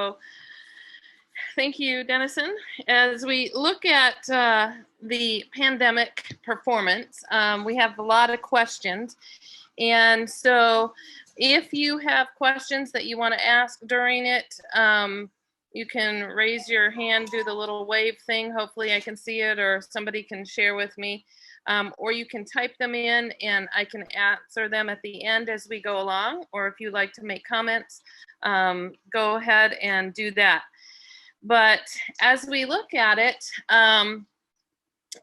So thank you, Dennison. As we look at the pandemic performance, we have a lot of questions. And so if you have questions that you want to ask during it, you can raise your hand, do the little wave thing. Hopefully I can see it, or somebody can share with me. Or you can type them in and I can answer them at the end as we go along. Or if you like to make comments, go ahead and do that. But as we look at it,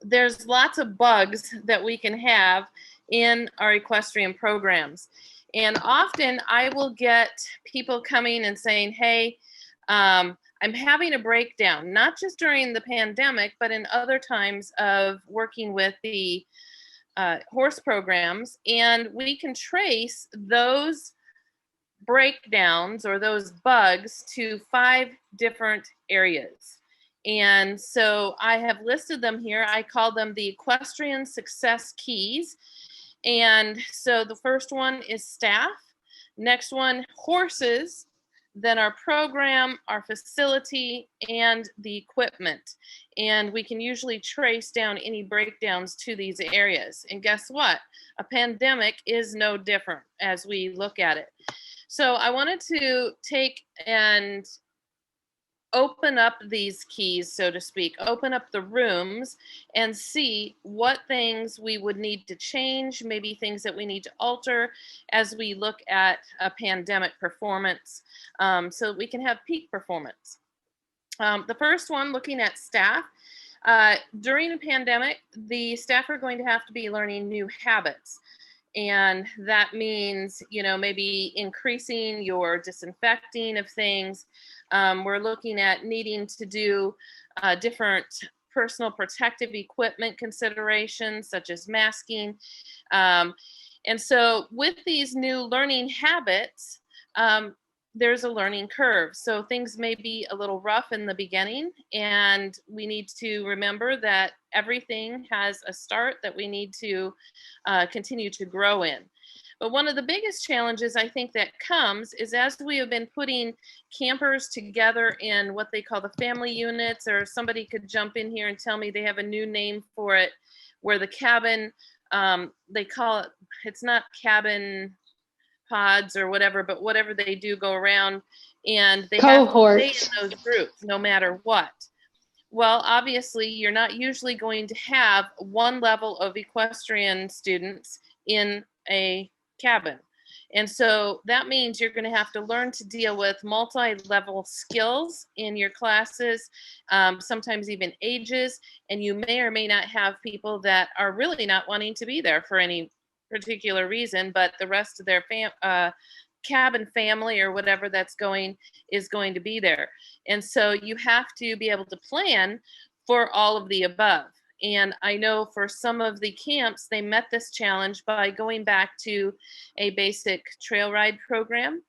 there's lots of bugs that we can have in our equestrian programs. And often I will get people coming and saying, hey, I'm having a breakdown, not just during the pandemic, but in other times of working with the horse programs. And we can trace those breakdowns or those bugs to 5 different areas. And so I have listed them here. I call them the equestrian success keys. And so the first one is staff. Next one, horses. Then our program, our facility, and the equipment. And we can usually trace down any breakdowns to these areas. And guess what? A pandemic is no different as we look at it. So I wanted to take and open up these keys, so to speak, open up the rooms and see what things we would need to change, maybe things that we need to alter as we look at a pandemic performance, so we can have peak performance. The first one, looking at staff. During a pandemic, the staff are going to have to be learning new habits. And that means, maybe increasing your disinfecting of things. We're looking at needing to do different personal protective equipment considerations, such as masking. And so with these new learning habits, there's a learning curve. So things may be a little rough in the beginning, and we need to remember that everything has a start that we need to continue to grow in. But one of the biggest challenges I think that comes is as we have been putting campers together in what they call the family units, or somebody could jump in here and tell me they have a new name for it, where the cabin, they call it, it's not cabin pods or whatever, but whatever they do, go around and they cohorts. have to stay in those groups no matter what. Well, obviously, you're not usually going to have one level of equestrian students in a cabin. And so that means you're going to have to learn to deal with multi-level skills in your classes, sometimes even ages, and you may or may not have people that are really not wanting to be there for any particular reason, but the rest of their cabin family or whatever that's going is going to be there. And so you have to be able to plan for all of the above. And I know for some of the camps, they met this challenge by going back to a basic trail ride program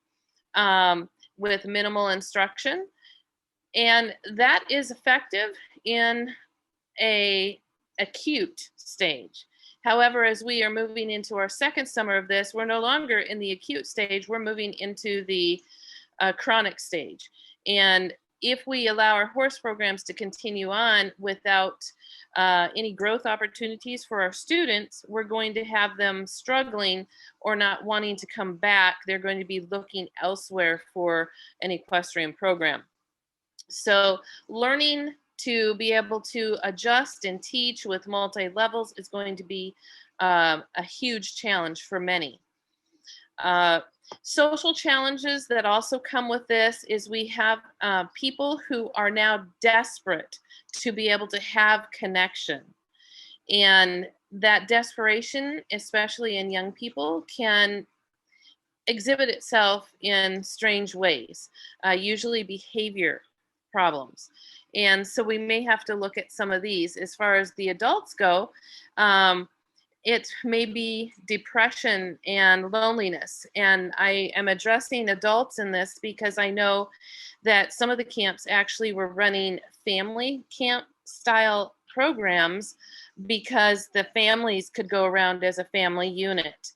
with minimal instruction. And that is effective in a acute stage. However, as we are moving into our second summer of this, we're no longer in the acute stage, we're moving into the chronic stage. And if we allow our horse programs to continue on without any growth opportunities for our students, we're going to have them struggling or not wanting to come back. They're going to be looking elsewhere for an equestrian program. So learning to be able to adjust and teach with multi-levels is going to be a huge challenge for many. Social challenges that also come with this is we have people who are now desperate to be able to have connection. And that desperation, especially in young people, can exhibit itself in strange ways, usually behavior problems. And so we may have to look at some of these. As far as the adults go, it may be depression and loneliness. And I am addressing adults in this because I know that some of the camps actually were running family camp style programs because the families could go around as a family unit.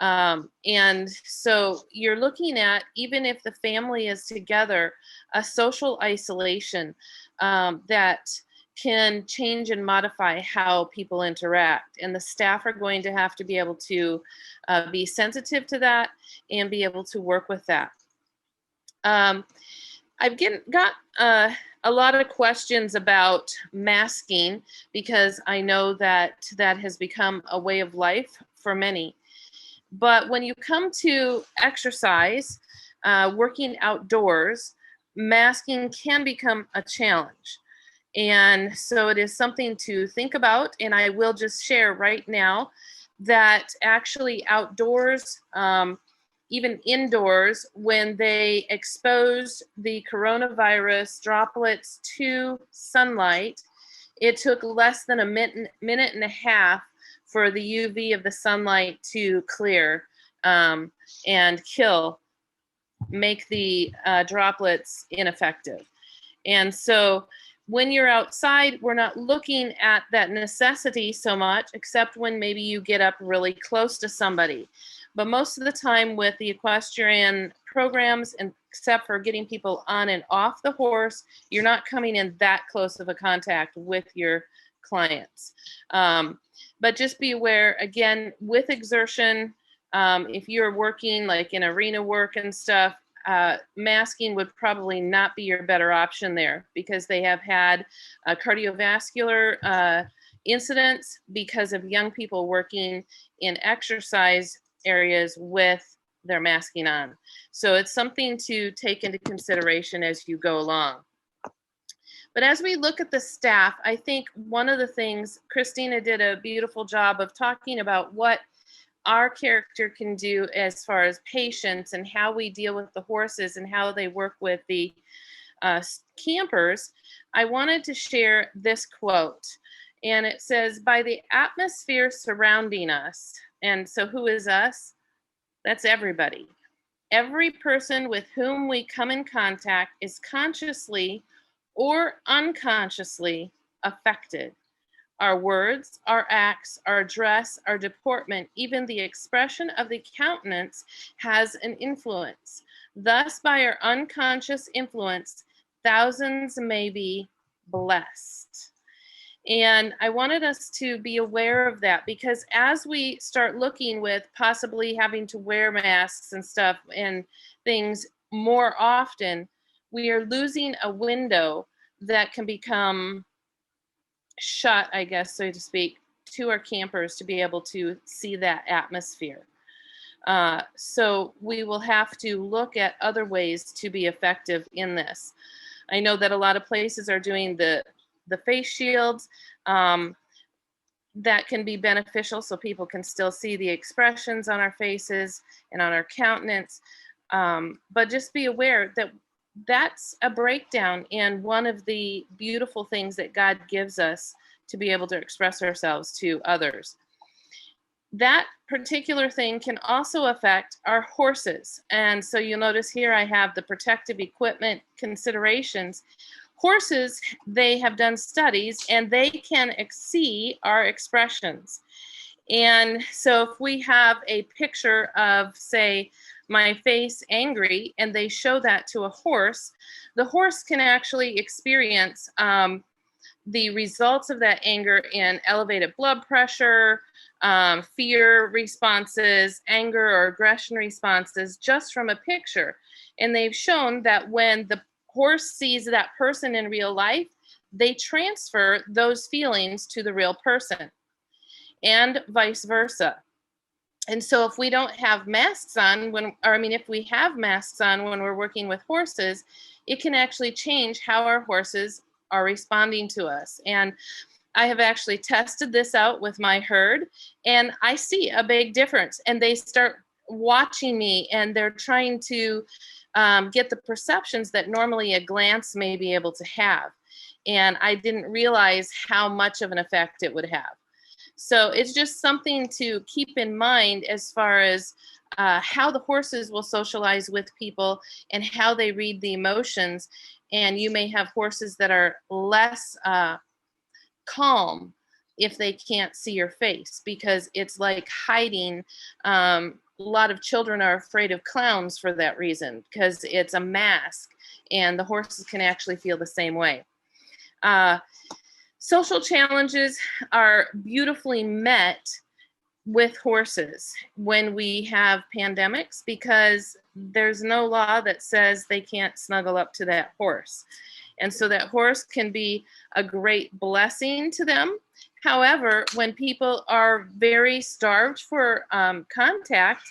And so you're looking at, even if the family is together, a social isolation that can change and modify how people interact. And the staff are going to have to be able to be sensitive to that and be able to work with that. I've got a lot of questions about masking, because I know that that has become a way of life for many. But when you come to exercise, working outdoors, masking can become a challenge. And so it is something to think about. And I will just share right now that actually outdoors, even indoors, when they exposed the coronavirus droplets to sunlight, it took less than a minute and a half for the UV of the sunlight to clear and make the droplets ineffective. And so when you're outside, we're not looking at that necessity so much, except when maybe you get up really close to somebody. But most of the time with the equestrian programs, and except for getting people on and off the horse, you're not coming in that close of a contact with your clients. But just be aware, again, with exertion, if you're working like in arena work and stuff, masking would probably not be your better option there, because they have had cardiovascular incidents because of young people working in exercise areas with their masking on. So it's something to take into consideration as you go along. But as we look at the staff, I think one of the things, Christina did a beautiful job of talking about what our character can do as far as patience and how we deal with the horses and how they work with the campers. I wanted to share this quote, and it says, "By the atmosphere surrounding us," and so who is us? That's everybody. "Every person with whom we come in contact is consciously or unconsciously affected. Our words, our acts, our dress, our deportment, even the expression of the countenance has an influence. Thus, by our unconscious influence, thousands may be blessed." And I wanted us to be aware of that, because as we start looking with possibly having to wear masks and stuff and things more often, we are losing a window that can become shut, I guess, so to speak, to our campers to be able to see that atmosphere. So we will have to look at other ways to be effective in this. I know that a lot of places are doing the face shields. That can be beneficial, so people can still see the expressions on our faces and on our countenance. But just be aware that that's a breakdown in one of the beautiful things that God gives us to be able to express ourselves to others. That particular thing can also affect our horses. And so you'll notice here I have the protective equipment considerations. Horses, they have done studies and they can see our expressions. And so if we have a picture of, say, my face angry, and they show that to a horse, the horse can actually experience the results of that anger in elevated blood pressure, fear responses, anger or aggression responses, just from a picture. And they've shown that when the horse sees that person in real life, they transfer those feelings to the real person, and vice versa. And so if we don't have masks on if we have masks on when we're working with horses, it can actually change how our horses are responding to us. And I have actually tested this out with my herd, and I see a big difference. And they start watching me, and they're trying to get the perceptions that normally a glance may be able to have. And I didn't realize how much of an effect it would have. So it's just something to keep in mind as far as how the horses will socialize with people and how they read the emotions. And you may have horses that are less calm if they can't see your face, because it's like hiding. A lot of children are afraid of clowns for that reason, because it's a mask, and the horses can actually feel the same way. Social challenges are beautifully met with horses when we have pandemics, because there's no law that says they can't snuggle up to that horse. And so that horse can be a great blessing to them. However, when people are very starved for contact,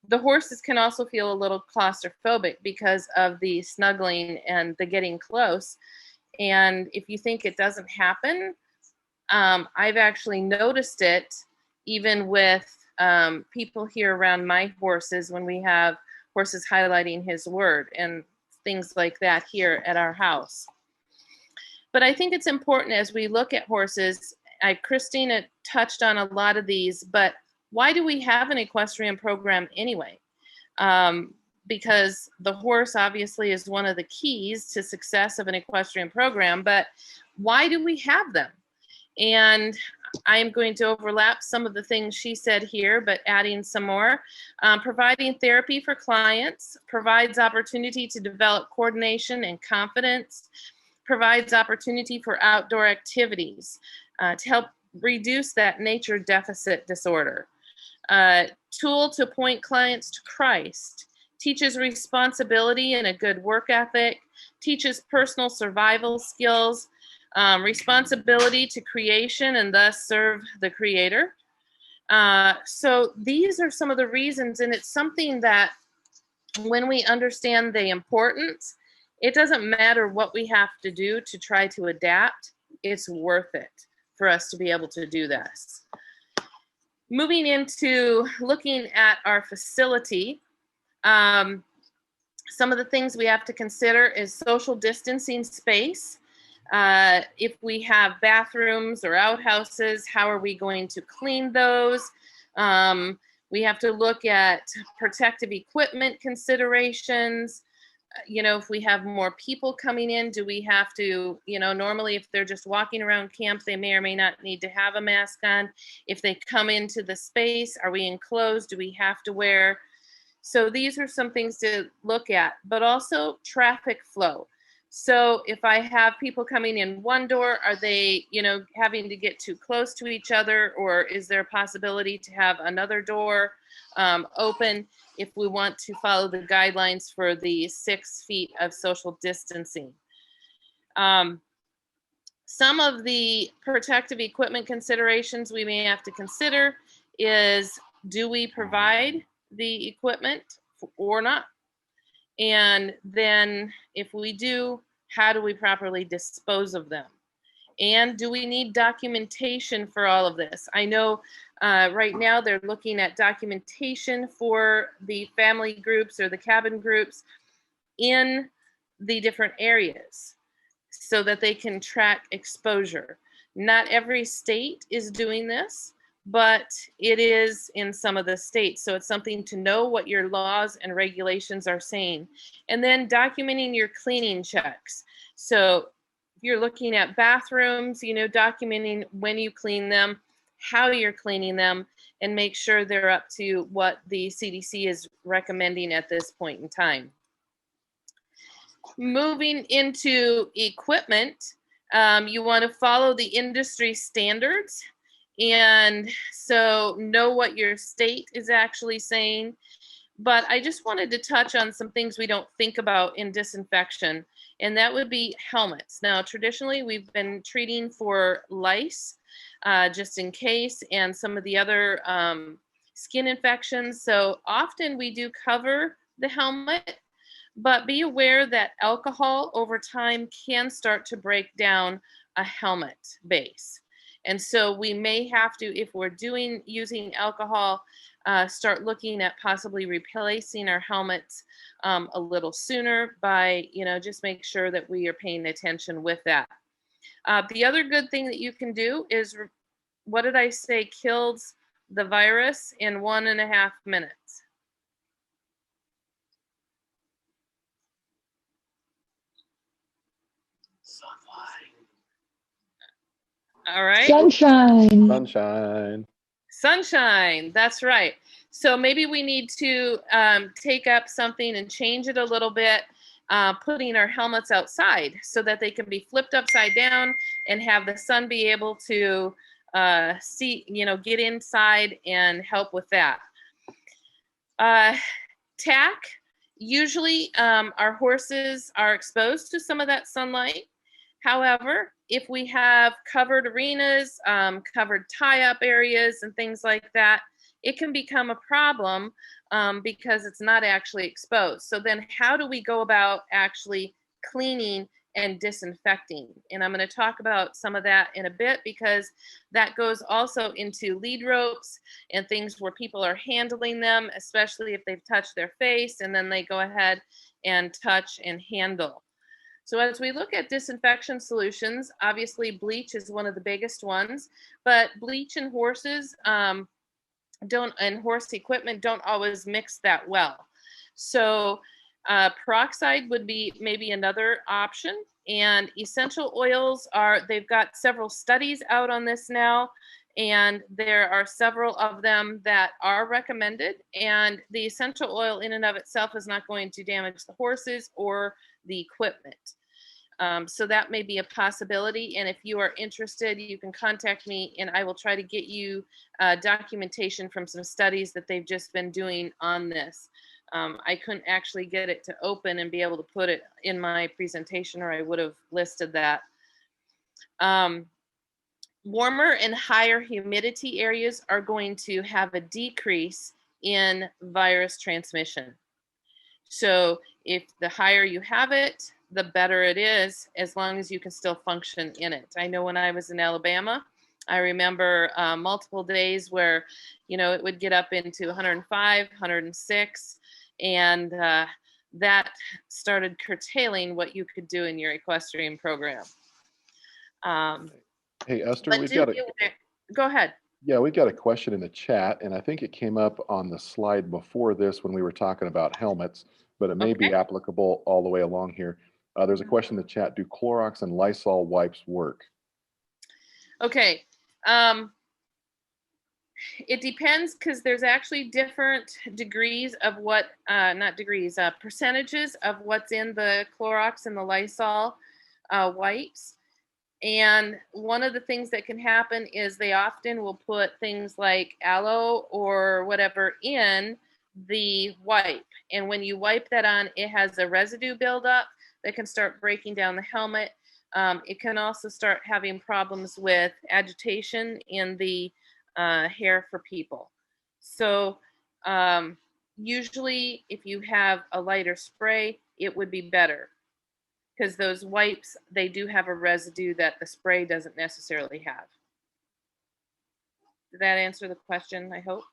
the horses can also feel a little claustrophobic because of the snuggling and the getting close. And if you think it doesn't happen, I've actually noticed it even with people here around my horses, when we have horses highlighting his word and things like that here at our house. But I think it's important as we look at horses. Christina touched on a lot of these, but why do we have an equestrian program anyway? Because the horse obviously is one of the keys to success of an equestrian program, but why do we have them? And I'm going to overlap some of the things she said here, but adding some more. Providing therapy for clients, provides opportunity to develop coordination and confidence, provides opportunity for outdoor activities to help reduce that nature deficit disorder. Tool to point clients to Christ, teaches responsibility and a good work ethic, teaches personal survival skills, responsibility to creation, and thus serve the Creator. So these are some of the reasons, and it's something that when we understand the importance, it doesn't matter what we have to do to try to adapt. It's worth it for us to be able to do this. Moving into looking at our facility, some of the things we have to consider is social distancing space. If we have bathrooms or outhouses, how are we going to clean those? We have to look at protective equipment considerations. If we have more people coming in, do we have to, normally if they're just walking around camp, they may or may not need to have a mask on. If they come into the space, are we enclosed? Do we have to wear? So these are some things to look at, but also traffic flow. So if I have people coming in one door, are they, having to get too close to each other, or is there a possibility to have another door open if we want to follow the guidelines for the 6 feet of social distancing? Some of the protective equipment considerations we may have to consider is, do we provide the equipment or not? And then if we do, how do we properly dispose of them? And do we need documentation for all of this? I know right now they're looking at documentation for the family groups or the cabin groups in the different areas so that they can track exposure. Not every state is doing this, but it is in some of the states. So it's something to know what your laws and regulations are saying. And then documenting your cleaning checks. So if you're looking at bathrooms, documenting when you clean them, how you're cleaning them, and make sure they're up to what the CDC is recommending at this point in time. Moving into equipment, you want to follow the industry standards. And so know what your state is actually saying. But I just wanted to touch on some things we don't think about in disinfection, and that would be helmets. Now, traditionally, we've been treating for lice just in case, and some of the other skin infections. So often we do cover the helmet, but be aware that alcohol over time can start to break down a helmet base. And so we may have to, if we're using alcohol, start looking at possibly replacing our helmets a little sooner by, just make sure that we are paying attention with that. The other good thing that you can do is, what did I say, kills the virus in 1.5 minutes. All right. Sunshine. Sunshine. Sunshine. That's right. So maybe we need to take up something and change it a little bit, putting our helmets outside so that they can be flipped upside down and have the sun be able to see, get inside and help with that. Tack. Usually our horses are exposed to some of that sunlight. However, if we have covered arenas, covered tie-up areas and things like that, it can become a problem because it's not actually exposed. So then how do we go about actually cleaning and disinfecting? And I'm going to talk about some of that in a bit because that goes also into lead ropes and things where people are handling them, especially if they've touched their face and then they go ahead and touch and handle. So as we look at disinfection solutions, obviously bleach is one of the biggest ones, but bleach and horses and horse equipment don't always mix that well. So peroxide would be maybe another option. And essential oils they've got several studies out on this now, and there are several of them that are recommended. And the essential oil in and of itself is not going to damage the horses or the equipment. So that may be a possibility. And if you are interested, you can contact me and I will try to get you documentation from some studies that they've just been doing on this. I couldn't actually get it to open and be able to put it in my presentation, or I would have listed that. Warmer and higher humidity areas are going to have a decrease in virus transmission. So if the higher you have it, the better it is, as long as you can still function in it. I know when I was in Alabama, I remember multiple days where, it would get up into 105, 106, and that started curtailing what you could do in your equestrian program. Hey, Esther, Go ahead. Yeah, we've got a question in the chat, and I think it came up on the slide before this when we were talking about helmets, but it may be applicable all the way along here. There's a question in the chat: do Clorox and Lysol wipes work? Okay. It depends, because there's actually different degrees of percentages of what's in the Clorox and the Lysol wipes. And one of the things that can happen is they often will put things like aloe or whatever in the wipe. And when you wipe that on, it has a residue buildup that can start breaking down the helmet. It can also start having problems with agitation in the hair for people. So usually if you have a lighter spray, it would be better, because those wipes, they do have a residue that the spray doesn't necessarily have. Did that answer the question, I hope?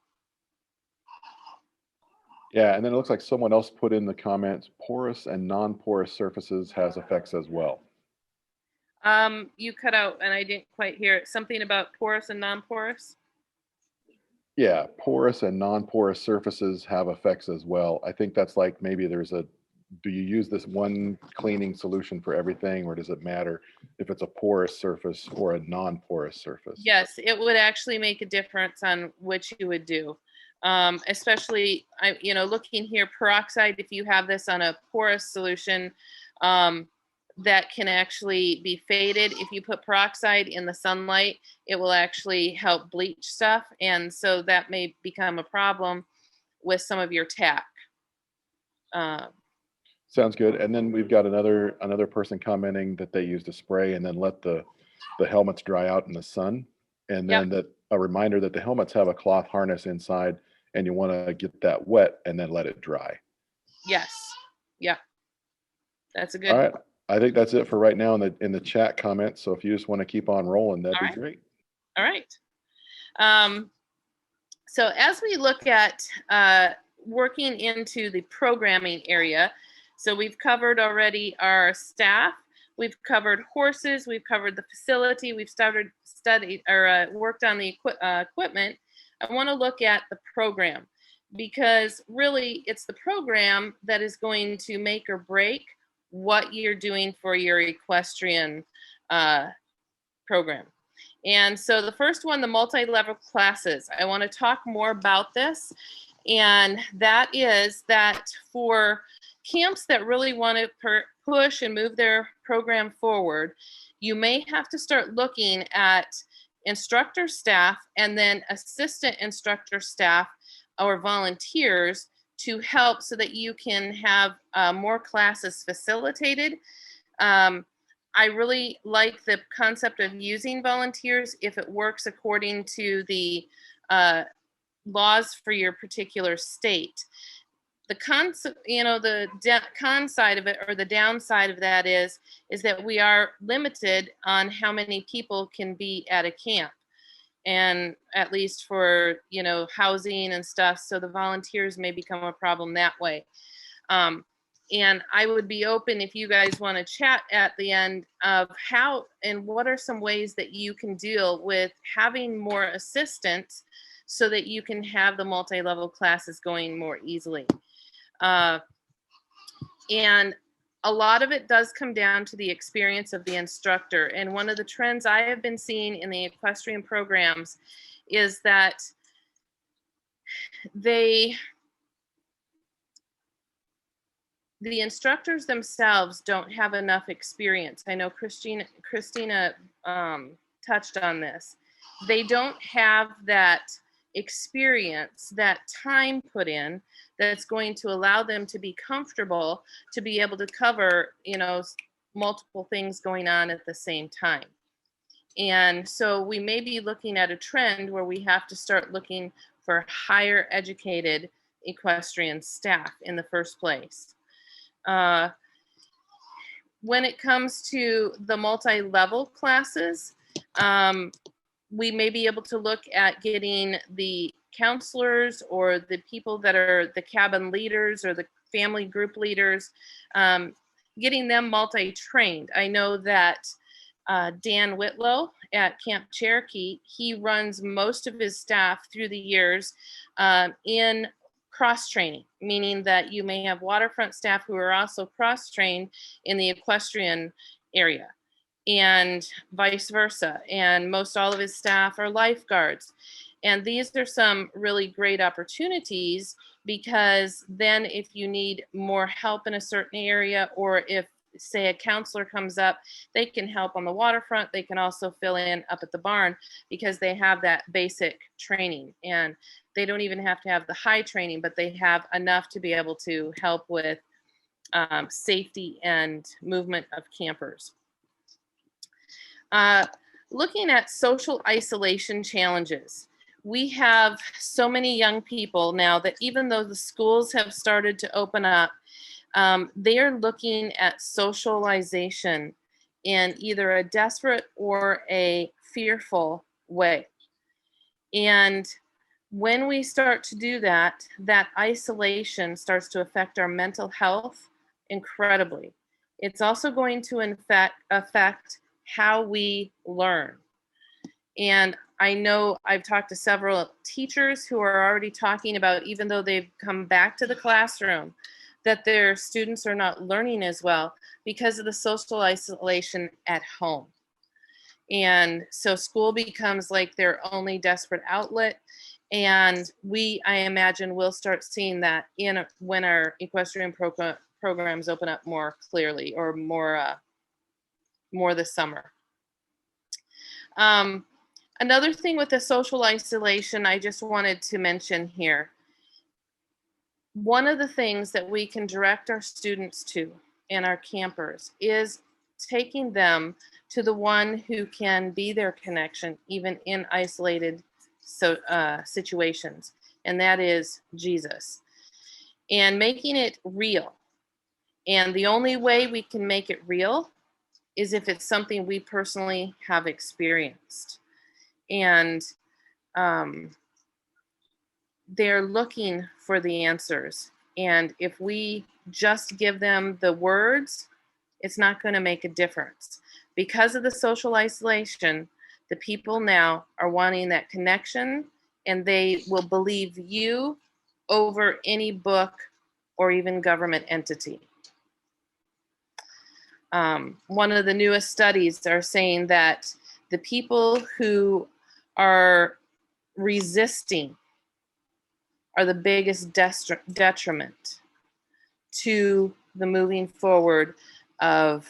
Yeah, and then it looks like someone else put in the comments, porous and non-porous surfaces has effects as well. You cut out and I didn't quite hear it. Something about porous and non-porous? Yeah, porous and non-porous surfaces have effects as well. I think that's like maybe do you use this one cleaning solution for everything, or does it matter if it's a porous surface or a non-porous surface? Yes, it would actually make a difference on which you would do. Especially, looking here, peroxide, if you have this on a porous solution, that can actually be faded. If you put peroxide in the sunlight, it will actually help bleach stuff. And so that may become a problem with some of your tack. Sounds good. And then we've got another person commenting that they used a spray and then let the helmets dry out in the sun. And then a reminder that the helmets have a cloth harness inside, and you want to get that wet and then let it dry. Yes. Yeah. That's a good. All right. I think that's it for right now in the chat comments. So if you just want to keep on rolling, that'd be great. All right. So as we look at working into the programming area, so we've covered already our staff, we've covered horses, we've covered the facility, we've worked on the equipment. I want to look at the program, because really it's the program that is going to make or break what you're doing for your equestrian program. And so the first one, the multi-level classes, I want to talk more about this. And that is that for camps that really want to push and move their program forward, you may have to start looking at instructor staff and then assistant instructor staff or volunteers to help so that you can have more classes facilitated. I really like the concept of using volunteers if it works according to the laws for your particular state. The con side of it, or the downside of that is that we are limited on how many people can be at a camp, and at least for housing and stuff. So the volunteers may become a problem that way. And I would be open if you guys want to chat at the end of how and what are some ways that you can deal with having more assistants so that you can have the multi-level classes going more easily. And a lot of it does come down to the experience of the instructor. And one of the trends I have been seeing in the equestrian programs is that the instructors themselves don't have enough experience. I know Christina touched on this. They don't have that experience, that time put in, that's going to allow them to be comfortable to be able to cover, multiple things going on at the same time. And so we may be looking at a trend where we have to start looking for higher educated equestrian staff in the first place. When it comes to the multi-level classes, we may be able to look at getting the counselors or the people that are the cabin leaders or the family group leaders, getting them multi-trained. I know that Dan Whitlow at Camp Cherokee, he runs most of his staff through the years in cross-training, meaning that you may have waterfront staff who are also cross-trained in the equestrian area and vice versa. And most all of his staff are lifeguards. And these are some really great opportunities, because then if you need more help in a certain area, or if, say, a counselor comes up, they can help on the waterfront. They can also fill in up at the barn because they have that basic training. And they don't even have to have the high training, but they have enough to be able to help with safety and movement of campers. Looking at social isolation challenges. We have so many young people now that even though the schools have started to open up, they are looking at socialization in either a desperate or a fearful way. And when we start to do that, that isolation starts to affect our mental health incredibly. It's also going to affect how we learn. And I know I've talked to several teachers who are already talking about, even though they've come back to the classroom, that their students are not learning as well because of the social isolation at home. And so school becomes like their only desperate outlet. And I imagine we'll start seeing that when our equestrian programs open up more clearly, or more this summer. Another thing with the social isolation I just wanted to mention here. One of the things that we can direct our students to and our campers is taking them to the one who can be their connection, even in isolated situations, and that is Jesus, and making it real. And the only way we can make it real is if it's something we personally have experienced. And they're looking for the answers. And if we just give them the words, it's not going to make a difference. Because of the social isolation, the people now are wanting that connection, and they will believe you over any book or even government entity. One of the newest studies are saying that The people who are resisting are the biggest detriment to the moving forward of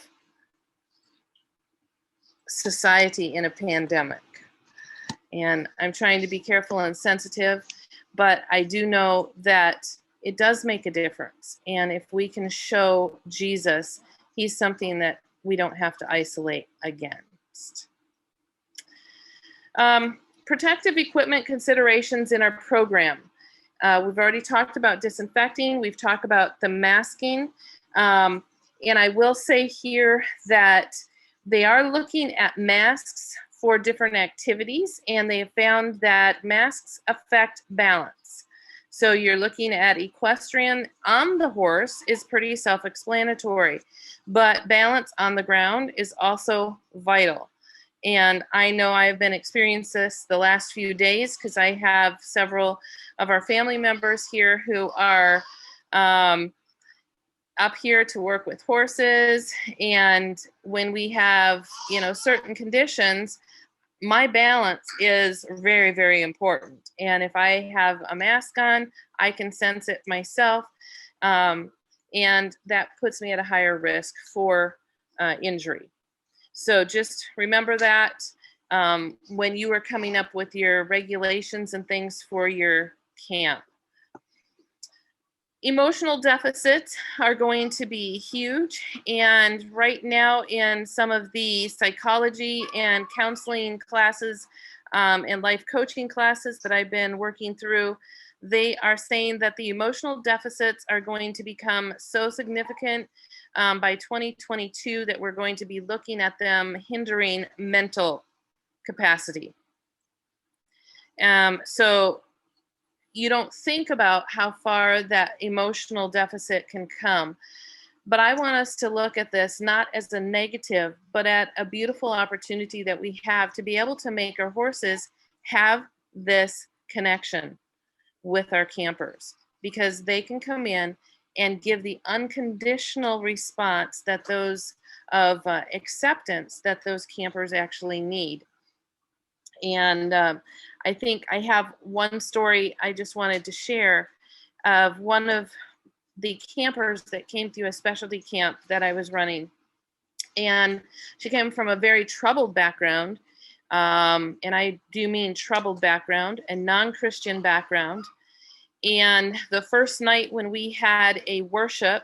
society in a pandemic. And I'm trying to be careful and sensitive, but I do know that it does make a difference. And if we can show Jesus, he's something that we don't have to isolate against. Protective equipment considerations in our program. We've already talked about disinfecting. We've talked about the masking. And I will say here that they are looking at masks for different activities, and they have found that masks affect balance. So you're looking at equestrian on the horse is pretty self-explanatory, but balance on the ground is also vital. And I know I've been experiencing this the last few days because I have several of our family members here who are up here to work with horses. And when we have, certain conditions, my balance is very, very important. And if I have a mask on, I can sense it myself. And that puts me at a higher risk for injury. So just remember that when you are coming up with your regulations and things for your camp. Emotional deficits are going to be huge. And right now in some of the psychology and counseling classes and life coaching classes that I've been working through, they are saying that the emotional deficits are going to become so significant by 2022 that we're going to be looking at them hindering mental capacity. So you don't think about how far that emotional deficit can come. But I want us to look at this not as a negative, but at a beautiful opportunity that we have to be able to make our horses have this connection with our campers, because they can come in and give the unconditional response that those of acceptance that those campers actually need. And I think I have one story I just wanted to share of one of the campers that came through a specialty camp that I was running. And she came from a very troubled background. And I do mean troubled background and non-Christian background. And the first night when we had a worship,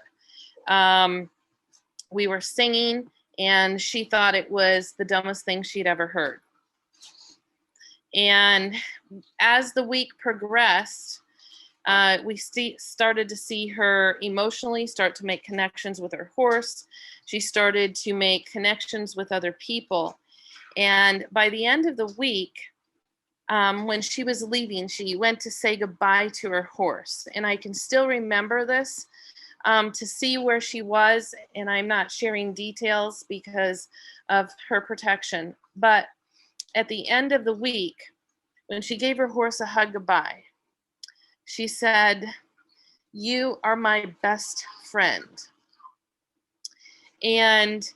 we were singing, and she thought it was the dumbest thing she'd ever heard. And as the week progressed, we started to see her emotionally start to make connections with her horse. She started to make connections with other people. And by the end of the week, when she was leaving, she went to say goodbye to her horse. And I can still remember this, to see where she was. And I'm not sharing details because of her protection. But at the end of the week, when she gave her horse a hug goodbye, she said, "You are my best friend. And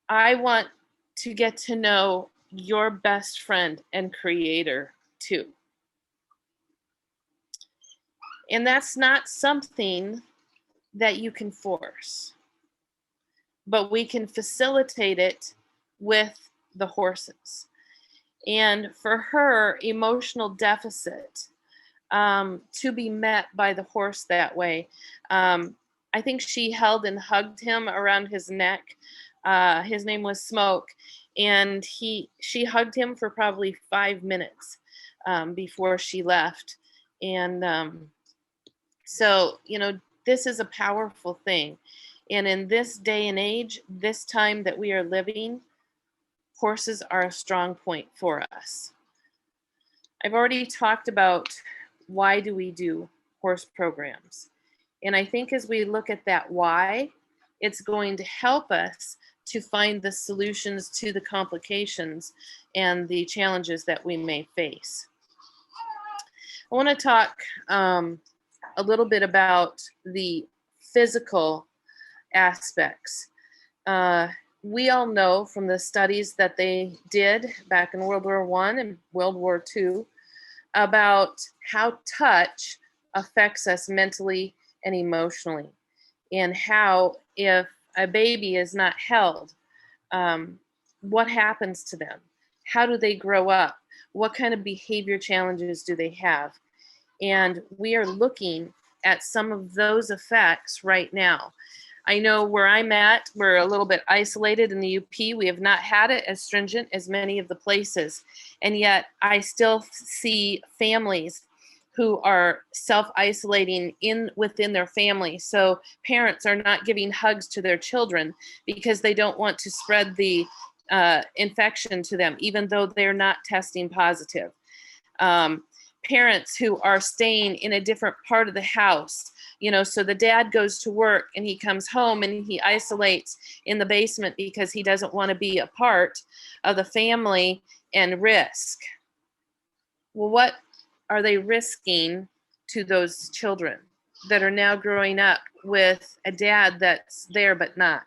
I want to get to know your best friend and creator too." And that's not something that you can force, but we can facilitate it with the horses. And for her emotional deficit to be met by the horse that way, I think she held and hugged him around his neck. His name was Smoke, and she hugged him for probably 5 minutes before she left. And so, this is a powerful thing. And in this day and age, this time that we are living, horses are a strong point for us. I've already talked about why do we do horse programs. And I think as we look at that why, it's going to help us to find the solutions to the complications and the challenges that we may face. I want to talk a little bit about the physical aspects. we all know from the studies that they did back in World War I and World War II about how touch affects us mentally and emotionally, and how if a baby is not held, what happens to them? How do they grow up? What kind of behavior challenges do they have? And we are looking at some of those effects right now. I know where I'm at, we're a little bit isolated in the UP. We have not had it as stringent as many of the places. And yet I still see families who are self-isolating within their family. So parents are not giving hugs to their children because they don't want to spread the infection to them, even though they're not testing positive. Parents who are staying in a different part of the house, so the dad goes to work and he comes home and he isolates in the basement because he doesn't want to be a part of the family and risk. Well, what are they risking to those children that are now growing up with a dad that's there but not?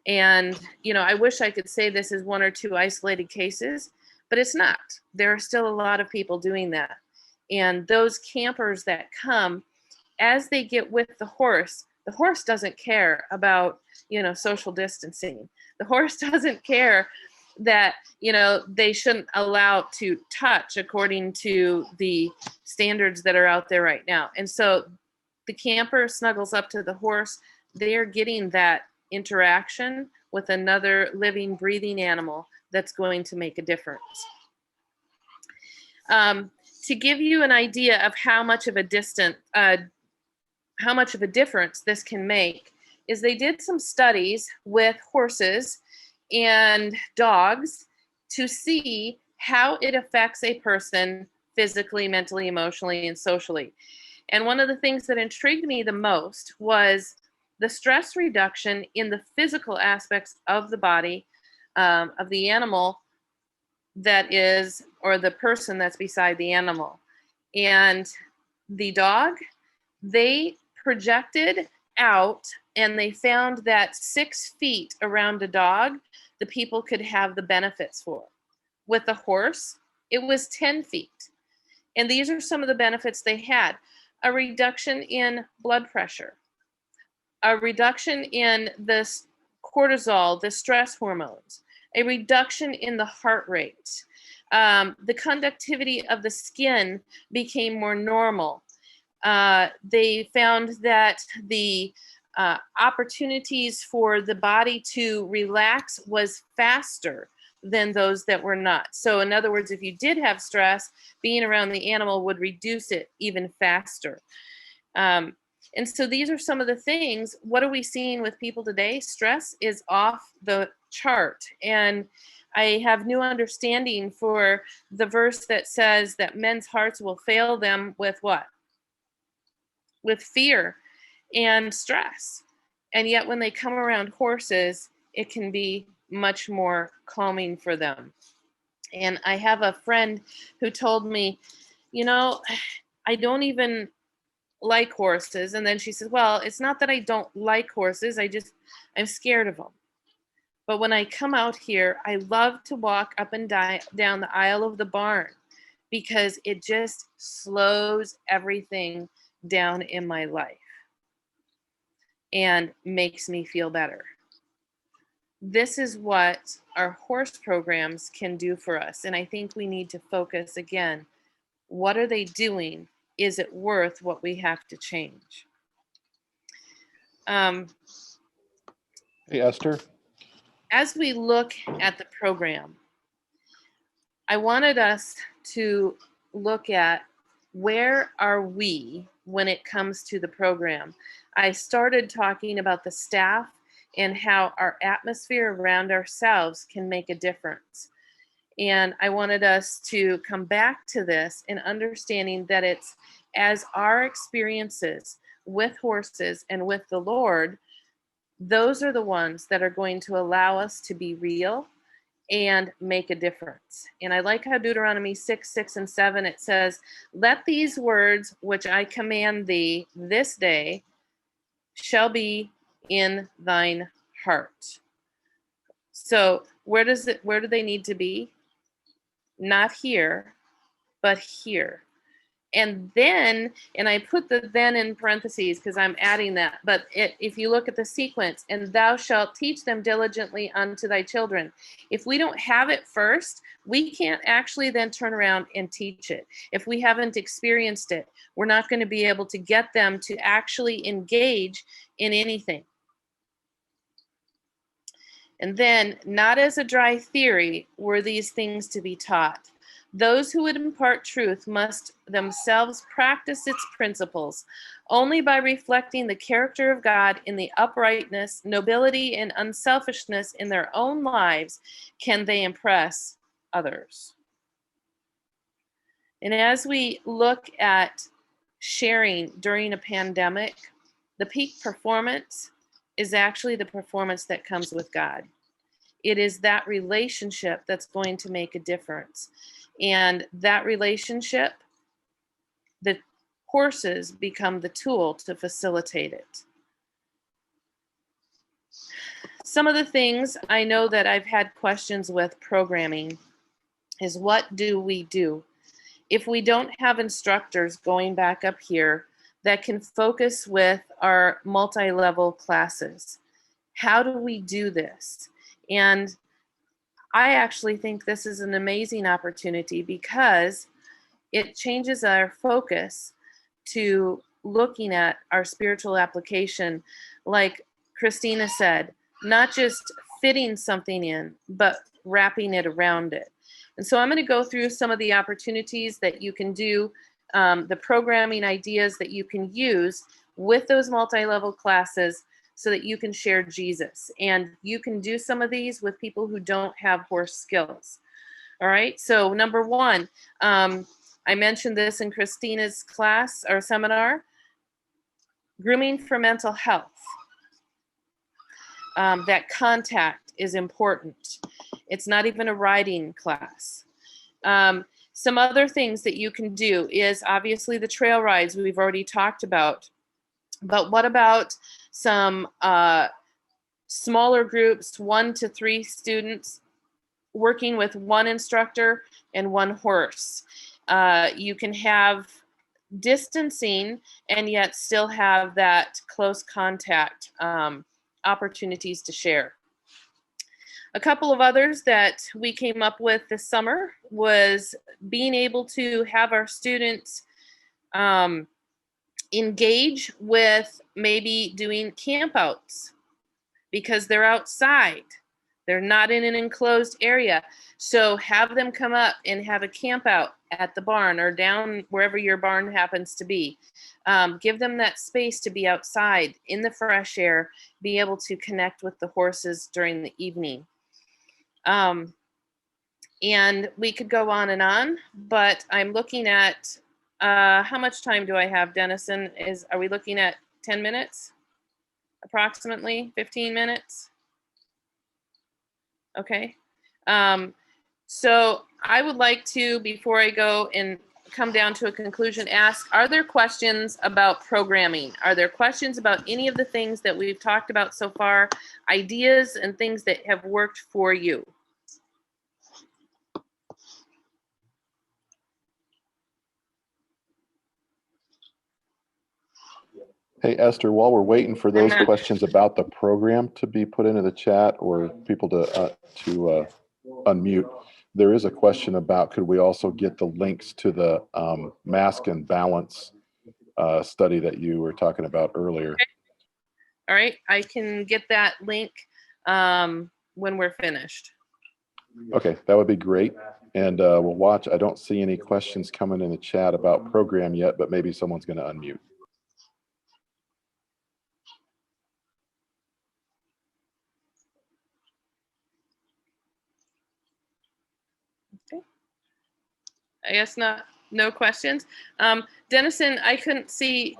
And, I wish I could say this is one or two isolated cases, but it's not. There are still a lot of people doing that. And those campers that come, as they get with the horse doesn't care about, social distancing. The horse doesn't care that, they shouldn't allow to touch according to the standards that are out there right now. And so the camper snuggles up to the horse. They're getting that interaction with another living, breathing animal that's going to make a difference. To give you an idea of how much of a difference this can make, is they did some studies with horses and dogs to see how it affects a person physically, mentally, emotionally, and socially. And one of the things that intrigued me the most was the stress reduction in the physical aspects of the body of the animal that is, or the person that's beside the animal. And the dog, they projected out and they found that 6 feet around a dog, the people could have the benefits for. With the horse, it was 10 feet. And these are some of the benefits they had: a reduction in blood pressure, a reduction in the cortisol, the stress hormones, a reduction in the heart rate. The conductivity of the skin became more normal. They found that the opportunities for the body to relax was faster than those that were not. So in other words, if you did have stress, being around the animal would reduce it even faster. And so these are some of the things. What are we seeing with people today? Stress is off the chart. And I have new understanding for the verse that says that men's hearts will fail them with what? With fear and stress. And yet when they come around horses, it can be much more calming for them. And I have a friend who told me, I don't even like horses. And then she said, well, it's not that I don't like horses. I'm scared of them. But when I come out here, I love to walk up and down the aisle of the barn because it just slows everything down in my life and makes me feel better. This is what our horse programs can do for us. And I think we need to focus again. What are they doing? Is it worth what we have to change? Hey, Esther. As we look at the program, I wanted us to look at where are we when it comes to the program. I started talking about the staff and how our atmosphere around ourselves can make a difference. And I wanted us to come back to this in understanding that it's as our experiences with horses and with the Lord, those are the ones that are going to allow us to be real and make a difference. And I like how Deuteronomy 6:6-7, it says, let these words which I command thee this day shall be in thine heart. So where do they need to be? Not here, but here. And then, and I put the then in parentheses because I'm adding that, but if you look at the sequence, and thou shalt teach them diligently unto thy children. If we don't have it first, we can't actually then turn around and teach it. If we haven't experienced it, we're not going to be able to get them to actually engage in anything. And then, not as a dry theory were these things to be taught. Those who would impart truth must themselves practice its principles. Only by reflecting the character of God in the uprightness, nobility, and unselfishness in their own lives can they impress others. And as we look at sharing during a pandemic, the peak performance is actually the performance that comes with God. It is that relationship that's going to make a difference. And that relationship, the horses become the tool to facilitate it. Some of the things I know that I've had questions with programming is, what do we do? If we don't have instructors going back up here that can focus with our multi-level classes, how do we do this? And I actually think this is an amazing opportunity because it changes our focus to looking at our spiritual application. Like Christina said, not just fitting something in, but wrapping it around it. And so I'm going to go through some of the opportunities that you can do, the programming ideas that you can use with those multi-level classes so that you can share Jesus. And you can do some of these with people who don't have horse skills. All right, so number one, I mentioned this in Christina's class or seminar, grooming for mental health. That contact is important. It's not even a riding class. Some other things that you can do is obviously the trail rides we've already talked about. But what about some smaller groups, 1 to 3 students, working with one instructor and one horse? You can have distancing and yet still have that close contact opportunities to share. A couple of others that we came up with this summer was being able to have our students engage with maybe doing campouts because they're outside. They're not in an enclosed area. So have them come up and have a camp out at the barn or down wherever your barn happens to be. Give them that space to be outside in the fresh air, be able to connect with the horses during the evening. And we could go on, but I'm looking at how much time do I have, Dennison? Are we looking at 10 minutes? Approximately 15 minutes? Okay. So I would like to, before I go and come down to a conclusion, ask, are there questions about programming? Are there questions about any of the things that we've talked about so far, ideas and things that have worked for you? Hey, Esther, while we're waiting for those questions about the program to be put into the chat or people to unmute, there is a question about, could we also get the links to the mask and balance study that you were talking about earlier? Okay. All right, I can get that link when we're finished. Okay, that would be great. And we'll watch. I don't see any questions coming in the chat about program yet, but maybe someone's going to unmute. Okay. I guess no questions. Dennison, I couldn't see.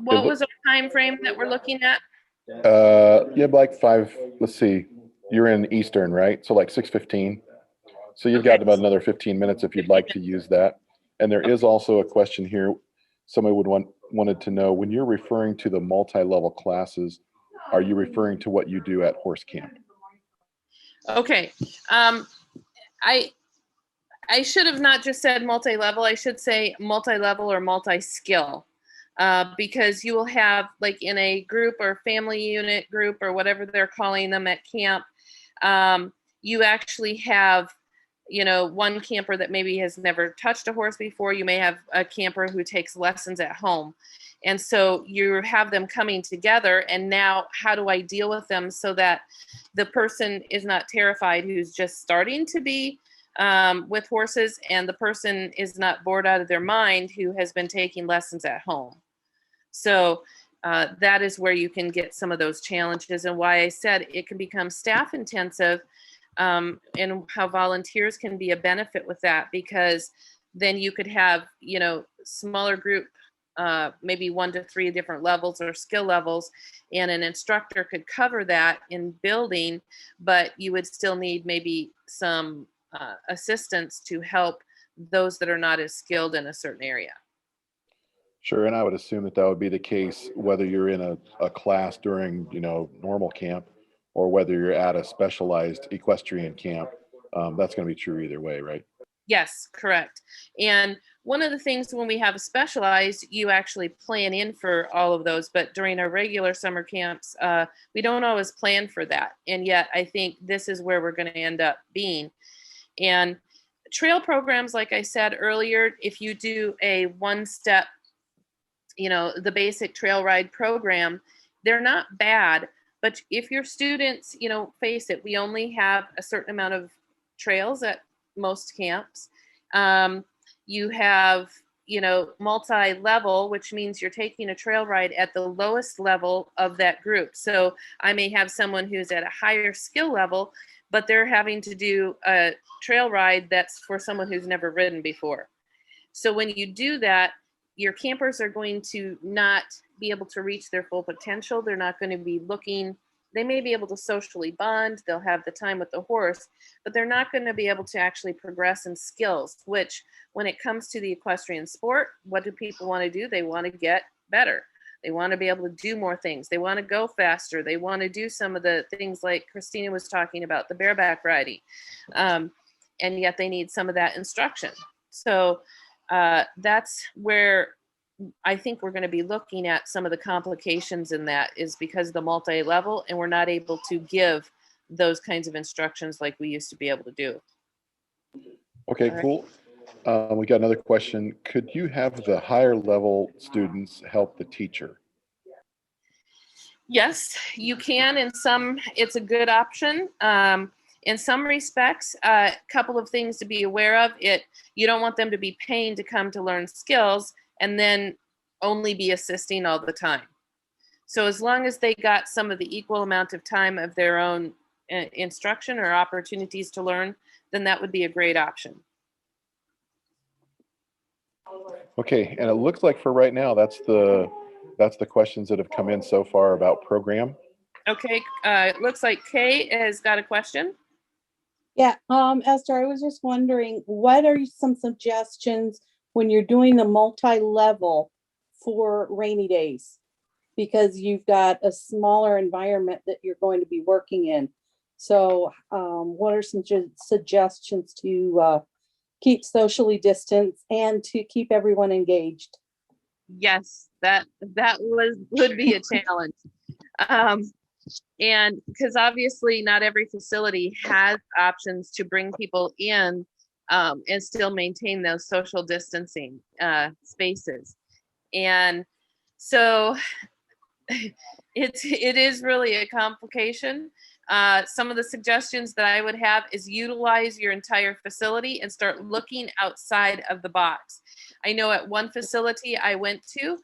What was our time frame that we're looking at? You have like 5. Let's see. You're in Eastern, right? So like 6:15. So you've got about another 15 minutes if you'd like to use that. And there is also a question here. Somebody wanted to know, when you're referring to the multi-level classes, are you referring to what you do at horse camp? Okay. I should have not just said multi-level. I should say multi-level or multi-skill, because you will have, like in a group or family unit group or whatever they're calling them at camp, you actually have, one camper that maybe has never touched a horse before. You may have a camper who takes lessons at home. And so you have them coming together, and now how do I deal with them so that the person is not terrified who's just starting to be with horses, and the person is not bored out of their mind who has been taking lessons at home. So that is where you can get some of those challenges, and why I said it can become staff intensive, and how volunteers can be a benefit with that, because then you could have, smaller group, maybe 1 to 3 different levels or skill levels, and an instructor could cover that in building, but you would still need maybe some assistance to help those that are not as skilled in a certain area. Sure, and I would assume that that would be the case whether you're in a class during, normal camp, or whether you're at a specialized equestrian camp. That's going to be true either way, right? Yes, correct. And one of the things when we have a specialized, you actually plan in for all of those. But during our regular summer camps, we don't always plan for that. And yet I think this is where we're going to end up being. And trail programs, like I said earlier, if you do a one-step, the basic trail ride program, they're not bad. But if your students, face it, we only have a certain amount of trails at most camps. You have, multi-level, which means you're taking a trail ride at the lowest level of that group. So I may have someone who's at a higher skill level, but they're having to do a trail ride that's for someone who's never ridden before. So when you do that, your campers are going to not be able to reach their full potential. They're not going to be looking, they may be able to socially bond, they'll have the time with the horse, but they're not going to be able to actually progress in skills, which when it comes to the equestrian sport, what do people want to do? They want to get better. They want to be able to do more things. They want to go faster. They want to do some of the things like Christina was talking about, the bareback riding. And yet they need some of that instruction. So that's where I think we're going to be looking at some of the complications in that, is because of the multi-level, and we're not able to give those kinds of instructions like we used to be able to do. Okay, All right. cool. We got another question. Could you have the higher level students help the teacher? Yes, you can. In some, it's a good option. In some respects, a couple of things to be aware of. You don't want them to be paying to come to learn skills and then only be assisting all the time. So as long as they got some of the equal amount of time of their own instruction or opportunities to learn, then that would be a great option. Okay, and it looks like for right now, that's the questions that have come in so far about program. Okay, it looks like Kay has got a question. Yeah, Esther, I was just wondering, what are some suggestions when you're doing the multi-level for rainy days? Because you've got a smaller environment that you're going to be working in. So what are some suggestions to keep socially distanced and to keep everyone engaged? Yes, that would be a challenge. And because obviously not every facility has options to bring people in and still maintain those social distancing spaces. And so it is really a complication. Some of the suggestions that I would have is utilize your entire facility and start looking outside of the box. I know at one facility I went to,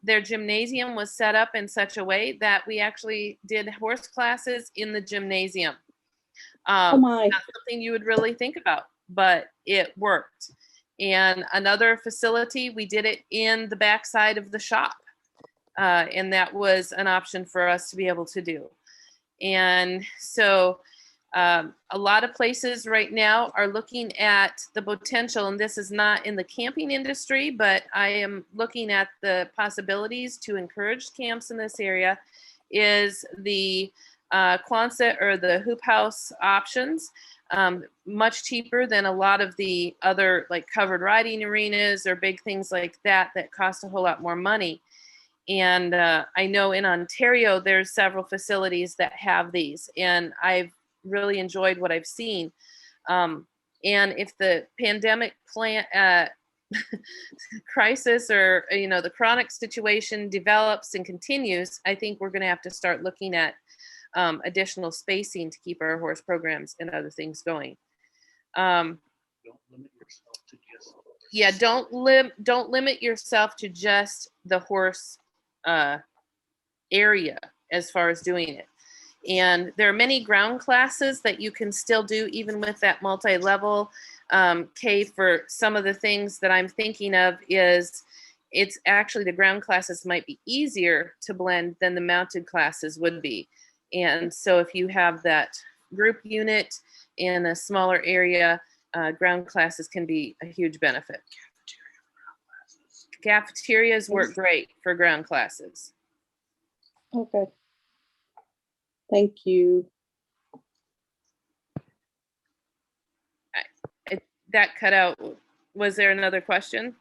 their gymnasium was set up in such a way that we actually did horse classes in the gymnasium. Oh my. Not something you would really think about, but it worked. And another facility, we did it in the backside of the shop. And that was an option for us to be able to do. And so a lot of places right now are looking at the potential, and this is not in the camping industry, but I am looking at the possibilities to encourage camps in this area, is the Quonset or the hoop house options, much cheaper than a lot of the other like covered riding arenas or big things like that that cost a whole lot more money. And I know in Ontario, there's several facilities that have these, and I've really enjoyed what I've seen. And if the pandemic crisis or, the chronic situation develops and continues, I think we're going to have to start looking at additional spacing to keep our horse programs and other things going. Don't limit yourself to just. Yeah, don't limit yourself to just the horse area as far as doing it. And there are many ground classes that you can still do even with that multi-level. Kay, for some of the things that I'm thinking of is it's actually the ground classes might be easier to blend than the mounted classes would be. And so if you have that group unit in a smaller area, ground classes can be a huge benefit. Cafeterias work great for ground classes. Okay. Thank you. That cut out. Was there another question?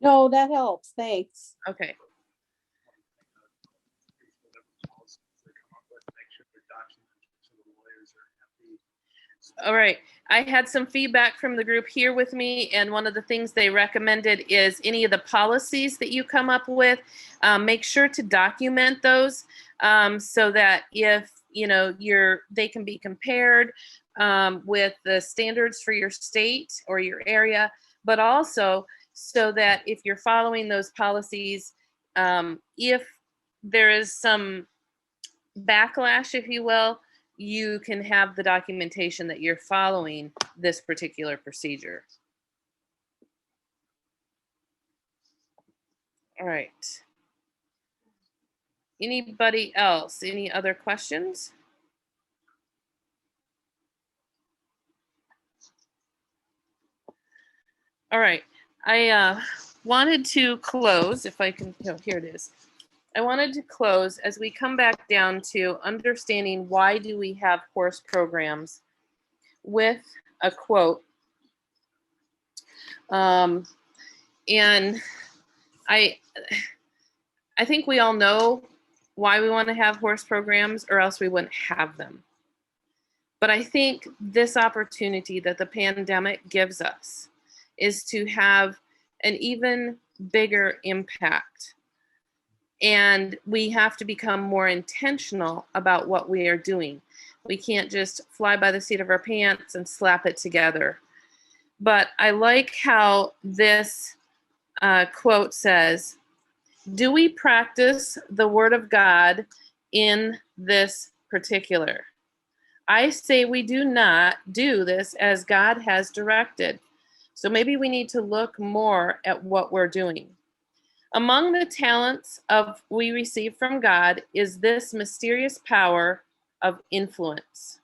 No, that helps. Thanks. Okay. All right. I had some feedback from the group here with me, and one of the things they recommended is any of the policies that you come up with, make sure to document those so that if they can be compared with the standards for your state or your area, but also so that if you're following those policies, if there is some backlash, if you will, you can have the documentation that you're following this particular procedure. All right. Anybody else? Any other questions? All right. I wanted to close, if I can, here it is. I wanted to close as we come back down to understanding why do we have horse programs with a quote. And I think we all know why we want to have horse programs, or else we wouldn't have them. But I think this opportunity that the pandemic gives us is to have an even bigger impact. And we have to become more intentional about what we are doing. We can't just fly by the seat of our pants and slap it together. But I like how this quote says, "Do we practice the word of God in this particular? I say we do not do this as God has directed." So maybe we need to look more at what we're doing. Among the talents we receive from God is this mysterious power of influence.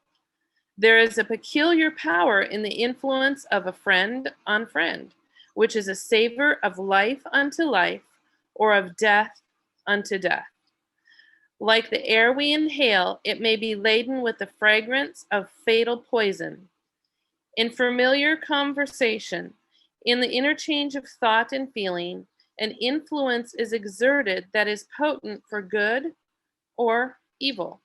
There is a peculiar power in the influence of a friend on friend, which is a savor of life unto life, or of death unto death. Like the air we inhale, it may be laden with the fragrance of fatal poison. In familiar conversation, in the interchange of thought and feeling, an influence is exerted that is potent for good or evil.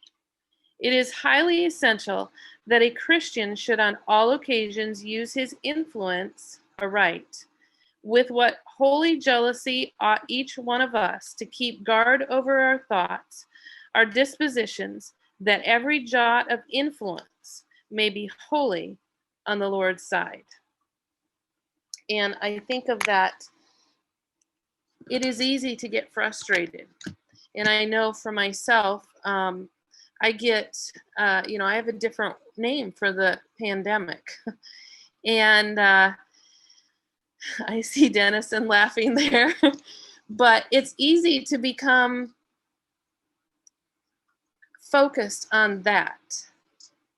It is highly essential that a Christian should on all occasions use his influence aright. With what holy jealousy ought each one of us to keep guard over our thoughts, our dispositions, that every jot of influence may be wholly on the Lord's side. And I think of that. It is easy to get frustrated. And I know for myself, I get, I have a different name for the pandemic. And I see Dennison laughing there. But it's easy to become focused on that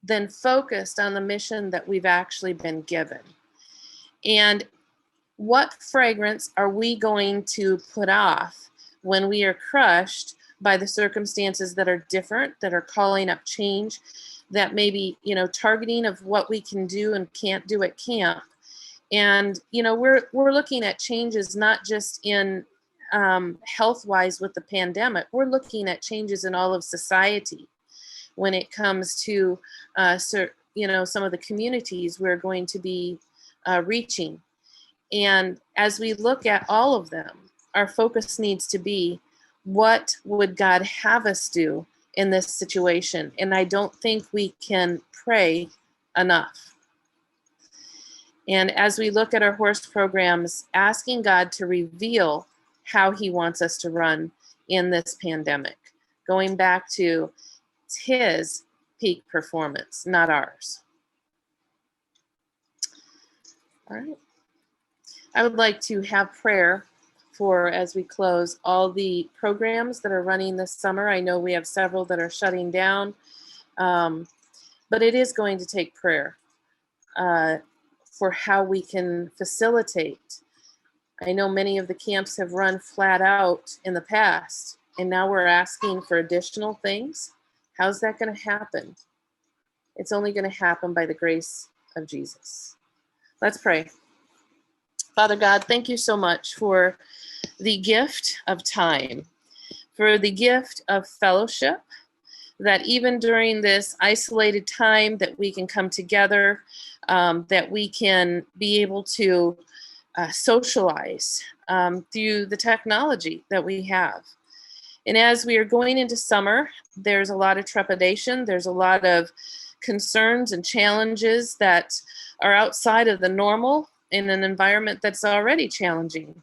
than focused on the mission that we've actually been given. And what fragrance are we going to put off when we are crushed by the circumstances that are different, that are calling up change, that maybe, targeting of what we can do and can't do at camp. And, we're looking at changes not just in health-wise with the pandemic. We're looking at changes in all of society when it comes to, some of the communities we're going to be reaching. And as we look at all of them, our focus needs to be, what would God have us do in this situation? And I don't think we can pray enough. And as we look at our horse programs, asking God to reveal how he wants us to run in this pandemic, going back to his peak performance, not ours. All right. I would like to have prayer for, as we close, all the programs that are running this summer. I know we have several that are shutting down, but it is going to take prayer for how we can facilitate. I know many of the camps have run flat out in the past, and now we're asking for additional things. How's that going to happen? It's only going to happen by the grace of Jesus. Let's pray. Father God, thank you so much for the gift of time, for the gift of fellowship, that even during this isolated time that we can come together, that we can be able to socialize through the technology that we have. And as we are going into summer, there's a lot of trepidation. There's a lot of concerns and challenges that are outside of the normal in an environment that's already challenging.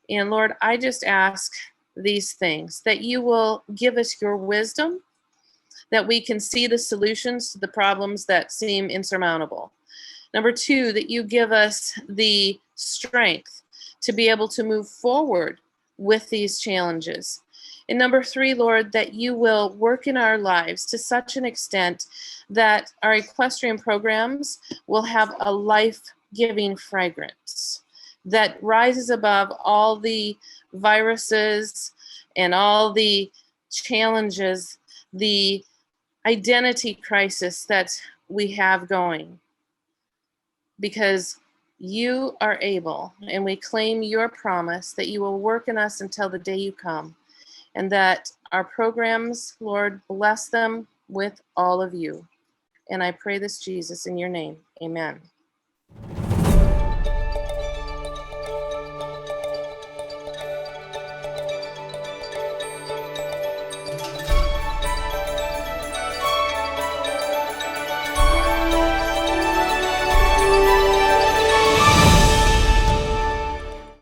And Lord, I just ask these things, that you will give us your wisdom, that we can see the solutions to the problems that seem insurmountable. Number two, that you give us the strength to be able to move forward with these challenges. And number three, Lord, that you will work in our lives to such an extent that our equestrian programs will have a life-giving fragrance that rises above all the viruses and all the challenges, the identity crisis that we have going. Because you are able, and we claim your promise that you will work in us until the day you come, and that our programs, Lord, bless them with all of you. And I pray this, Jesus, in your name. Amen.